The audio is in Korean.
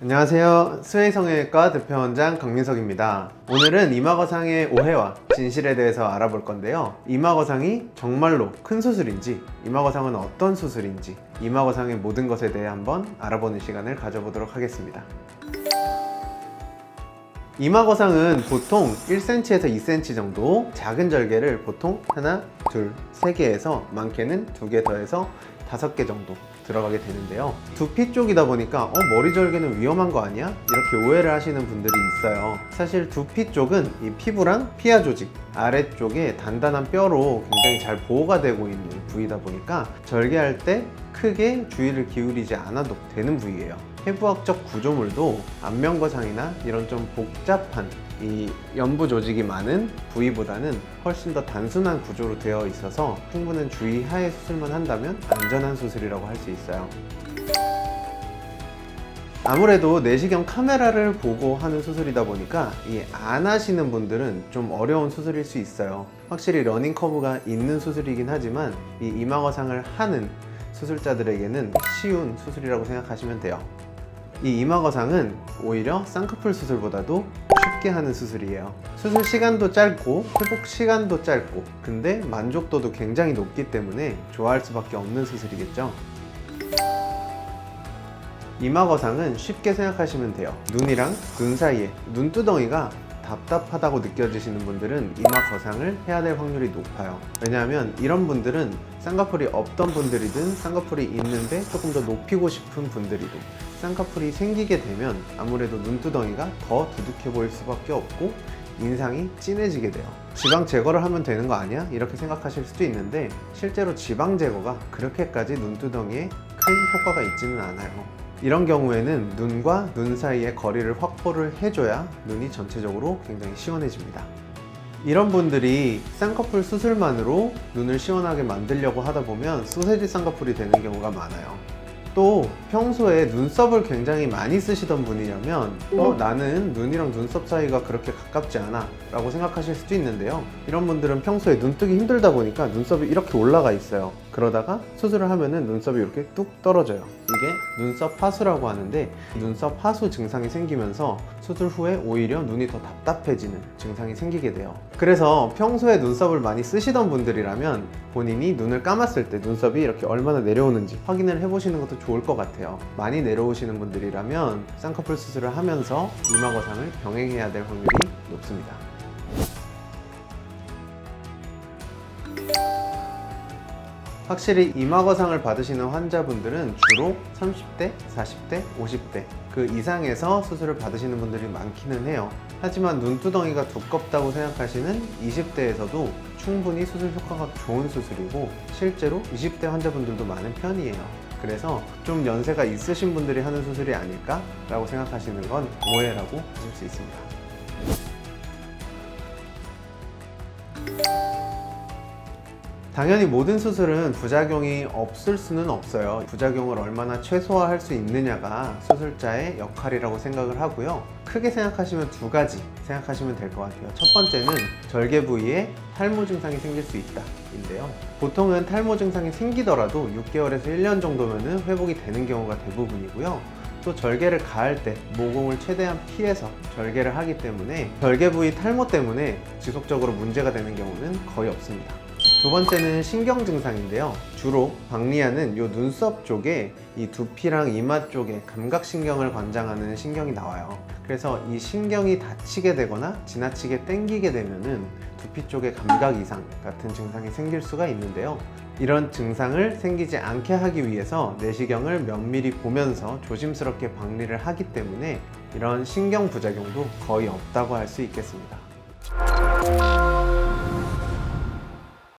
안녕하세요. 수혜성형외과 대표원장 강민석입니다. 오늘은 이마거상의 오해와 진실에 대해서 알아볼 건데요. 이마거상이 정말로 큰 수술인지, 이마거상은 어떤 수술인지, 이마거상의 모든 것에 대해 한번 알아보는 시간을 가져보도록 하겠습니다. 이마거상은 보통 1cm에서 2cm 정도 작은 절개를 보통 하나, 둘, 세 개에서 많게는 2개 더해서 5개 정도 들어가게 되는데요. 두피 쪽이다 보니까 머리 절개는 위험한 거 아니야? 이렇게 오해를 하시는 분들이 있어요. 사실 두피 쪽은 이 피부랑 피하 조직 아래쪽에 단단한 뼈로 굉장히 잘 보호가 되고 있는 부위다 보니까 절개할 때 크게 주의를 기울이지 않아도 되는 부위예요. 해부학적 구조물도 안면거상이나 이런 좀 복잡한 이 연부 조직이 많은 부위보다는 훨씬 더 단순한 구조로 되어 있어서 충분한 주의하에 수술만 한다면 안전한 수술이라고 할 수 있어요. 아무래도 내시경 카메라를 보고 하는 수술이다 보니까 안 하시는 분들은 좀 어려운 수술일 수 있어요. 확실히 러닝 커브가 있는 수술이긴 하지만 이 이마거상을 하는 수술자들에게는 쉬운 수술이라고 생각하시면 돼요. 이 이마거상은 오히려 쌍꺼풀 수술보다도 쉽게 하는 수술이에요. 수술 시간도 짧고 회복 시간도 짧고 근데 만족도도 굉장히 높기 때문에 좋아할 수밖에 없는 수술이겠죠. 이마거상은 쉽게 생각하시면 돼요. 눈이랑 눈 사이에 눈두덩이가 답답하다고 느껴지시는 분들은 이마거상을 해야 될 확률이 높아요. 왜냐하면 이런 분들은 쌍꺼풀이 없던 분들이든 쌍꺼풀이 있는데 조금 더 높이고 싶은 분들이든 쌍꺼풀이 생기게 되면 아무래도 눈두덩이가 더 두둑해 보일 수밖에 없고 인상이 진해지게 돼요. 지방 제거를 하면 되는 거 아니야? 이렇게 생각하실 수도 있는데 실제로 지방 제거가 그렇게까지 눈두덩이에 큰 효과가 있지는 않아요. 이런 경우에는 눈과 눈 사이의 거리를 확보를 해줘야 눈이 전체적으로 굉장히 시원해집니다. 이런 분들이 쌍꺼풀 수술만으로 눈을 시원하게 만들려고 하다 보면 소세지 쌍꺼풀이 되는 경우가 많아요. 또 평소에 눈썹을 굉장히 많이 쓰시던 분이라면 나는 눈이랑 눈썹 사이가 그렇게 가깝지 않아 라고 생각하실 수도 있는데요. 이런 분들은 평소에 눈 뜨기 힘들다 보니까 눈썹이 이렇게 올라가 있어요. 그러다가 수술을 하면은 눈썹이 이렇게 뚝 떨어져요. 이게 눈썹 하수라고 하는데 눈썹 하수 증상이 생기면서 수술 후에 오히려 눈이 더 답답해지는 증상이 생기게 돼요. 그래서 평소에 눈썹을 많이 쓰시던 분들이라면 본인이 눈을 감았을 때 눈썹이 이렇게 얼마나 내려오는지 확인을 해보시는 것도 좋을 것 같아요. 많이 내려오시는 분들이라면 쌍꺼풀 수술을 하면서 이마거상을 병행해야 될 확률이 높습니다. 확실히 이마거상을 받으시는 환자분들은 주로 30대, 40대, 50대 그 이상에서 수술을 받으시는 분들이 많기는 해요. 하지만 눈두덩이가 두껍다고 생각하시는 20대에서도 충분히 수술 효과가 좋은 수술이고 실제로 20대 환자분들도 많은 편이에요. 그래서 좀 연세가 있으신 분들이 하는 수술이 아닐까 라고 생각하시는 건 오해라고 하실 수 있습니다. 당연히 모든 수술은 부작용이 없을 수는 없어요. 부작용을 얼마나 최소화할 수 있느냐가 수술자의 역할이라고 생각을 하고요. 크게 생각하시면 2가지 생각하시면 될 것 같아요. 첫 번째는 절개 부위에 탈모 증상이 생길 수 있다 인데요. 보통은 탈모 증상이 생기더라도 6개월에서 1년 정도면 회복이 되는 경우가 대부분이고요. 또 절개를 가할 때 모공을 최대한 피해서 절개를 하기 때문에 절개 부위 탈모 때문에 지속적으로 문제가 되는 경우는 거의 없습니다. 두 번째는 신경 증상인데요. 주로 박리하는 요 눈썹 쪽에 이 두피랑 이마 쪽에 감각신경을 관장하는 신경이 나와요. 그래서 이 신경이 다치게 되거나 지나치게 당기게 되면은 두피 쪽에 감각 이상 같은 증상이 생길 수가 있는데요. 이런 증상을 생기지 않게 하기 위해서 내시경을 면밀히 보면서 조심스럽게 박리를 하기 때문에 이런 신경 부작용도 거의 없다고 할 수 있겠습니다.